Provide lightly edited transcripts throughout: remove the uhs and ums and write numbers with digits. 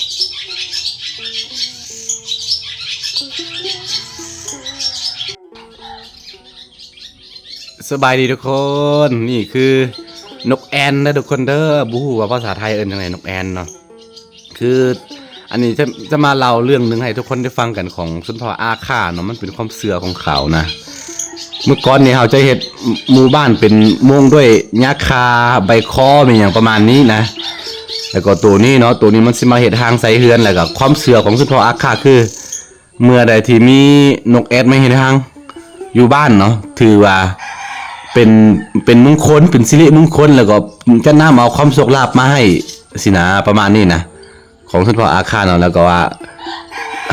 สบายดีทุกคนนี่คือนกแอ่นนะทุกคนเด้อบูฮู้ว่าภาษาไทยเอิ้นยังไงนกแอ่นเนาะคืออันนี้จะมาเล่าเรื่องนึงให้ทุกคนได้ฟังกันของสุนทรอาคาเนาะมันเป็นความเชื่อของเขานะเมื่อก่อนเนี่ยเขาจะเฮ็ดหมู่บ้านเป็นม่วงด้วยหญ้าคาใบคอมีอย่างประมาณนี้นะแล้วก็ตัวนี้เนาะตัวนี้มันสิมาเฮ็ดทางใส่เฮือนแล้วก็ความเชื่อของสุนทรอาคาคือเมื่อใดที่มีนกแอ่นมาเฮ็ดทางอยู่บ้านเนาะถือว่าเป็นมงคลเป็นสิริมงคลแล้วก็จะนำเอาความโชคลาภมาให้สินะประมาณนี้นะของท่านพ่ออาคาเนาะแล้วก็ว่า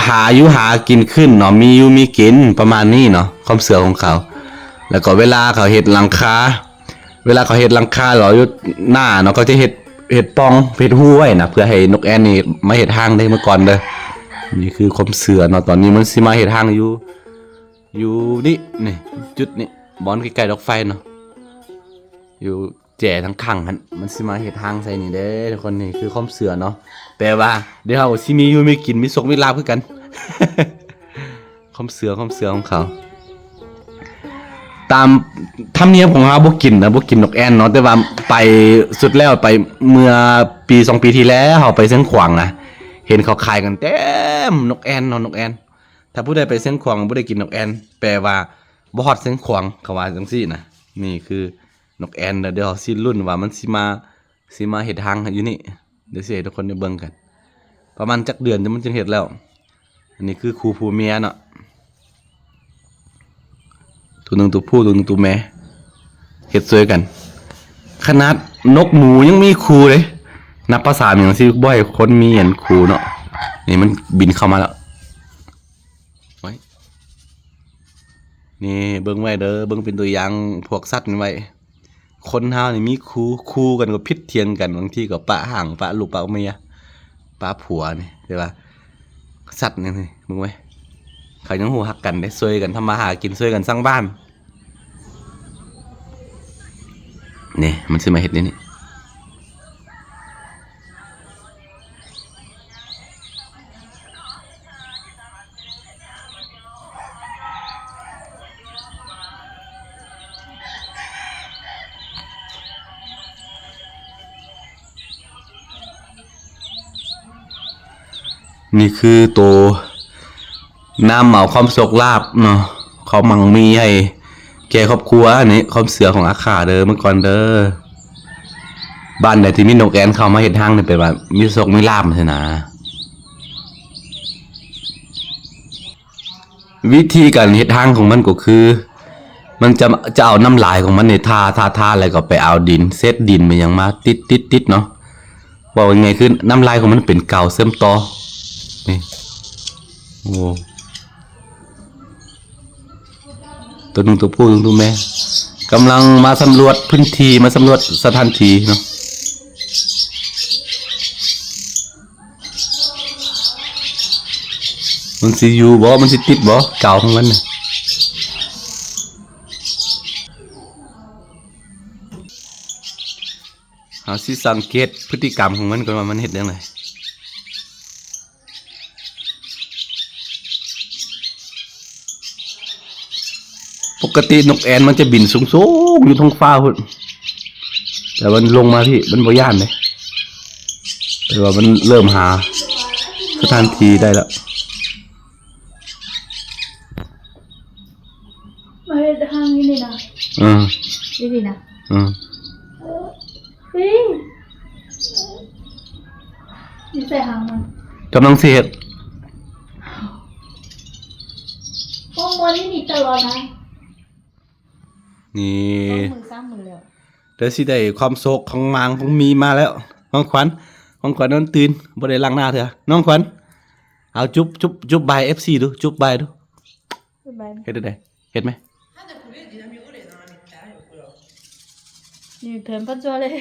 หาอยู่หากินขึ้นเนาะมีอยู่มีกินประมาณนี้เนาะความเชื่อของเขาแล้วก็เวลาเขาเฮ็ดหลังคาหรออยู่หน้าเนาะก็จะเฮ็ดปองเฮ็ดหู้ไว้นะเพื่อให้นกแอ่นนี่มาเฮ็ดทางได้เมื่อก่อนเด้อนี่คือความเชื่อเนาะตอนนี้มันสิมาเฮ็ดทางอยู่นี่จุดนี้บอนใกล้ๆดอกไฟเนาะอยู่แจ่ทั้งขังมันสิมาเฮ็ดทางใส่นี่เด้อทุกคนนี่คือความเชื่อเนาะแปลว่าเดี๋ยวเฮาสิมีอยู่มีกินมีสุขมีลาภคือกัน ความเชื่อของเขาตามธรรมเนียมของเฮาบ่กินนกแอ่นเนาะแต่ว่าไปสุดแล้วไปเมื่อปี2ปีที่แล้วเฮาไปเชียงขวางนะเห็นเขาขายกันเต็มนกแอ่นเนาะนกแอ่นถ้าผู้ใดไปเชียงขวางบ่ได้กินนกแอ่นแปลว่าบ่ฮอดเชียงขวางเขาว่าจังซี่นะนี่คือนกแอ่นเดี๋ยวสิรุ่นว่ามันสิมาเฮ็ดทางอยู่นี่เดี๋ยวสิให้ทุกคนได้เบิ่งกันประมาณจักเดือนมันจึงเฮ็ดแล้วอันนี้คือคู่ผู้เมียเนาะตัวหนึ่งตัวผู้ตัวหนึ่งตัวแม่เฮ็ดสวยกันขนาดนกหนูยังมีครูเลยนับภาษาอย่างที่บ่อยคนมีเห็นครูเนาะนี่มันบินเข้ามาแล้วไว้นี่เบิ่งไว้เด้อเบิ่งเป็นตัวอย่างพวกสัตว์ไว้คนเฮานี่มีคู่กันก็พิษเทียงกันบางทีก็ปะห่างปะลูกปะเมียปะผัวนี่ใช่ป่ะสัตว์นี่มึงไว้เขายังหูหักกันได้ช่วยกันทำมาหากินช่วยกันสร้างบ้านนี่มันสิมาเฮ็ดนี่นี่คือตัวน้ำเหมาความโชคลาภเนาะเขามั่งมีให้แก่ครอบครัวอันนี้ความเสือของอาคาเด้อเมื่อก่อนเด้อบ้านไหนที่มีนกแอ่นเข้ามาเฮ็ดทางนี่เป็นว่ามีโชคมีลาภใช่นะวิธีการเฮ็ดทางของมันก็คือมันจะเอาน้ำลายของมันในทาแล้วก็ไปเอาดินเศษดินมันยังมาติดเนาะว่ายังไงคือน้ำลายของมันเป็นเกาเสริมต่อนี่โอ้ตัวหนึ่งตัวผู้ตัวแม่กำลังมาสำรวจพื้นที่มาสำรวจสถานที่เนาะมันสิอยู่บ่มันสิติดบ่เก่าของมันน่ะหาสิสังเกตพฤติกรรมของมันก่อนว่ามันเฮ็ดจังไดปกตินกแอ่นมันจะบินสูงๆอยู่ท้องฟ้าพุ่นแต่มันลงมาที่มันบ่ย่านเลยแต่ว่ามันเริ่มหาสถานที่ได้แล้วมาเฮ็ดทางนี่นะนี่นะฟิงนี่ใส่หางมันกำลังสิเฮ็ดพวกมันนี่ตลอดนะนี่มือแล้วเดี๋ยวสิได้ความโศกของมางของมีมาแล้วน้องขวัญนอนตื่นบ่ได้ล้างหน้าเถอะน้องขวัญเอาจุ๊บบาย FC ดูจุ๊บบายดูเฮ็ดได้เฮ็ดไหมนี่เพิ่มปัจจุบันเลย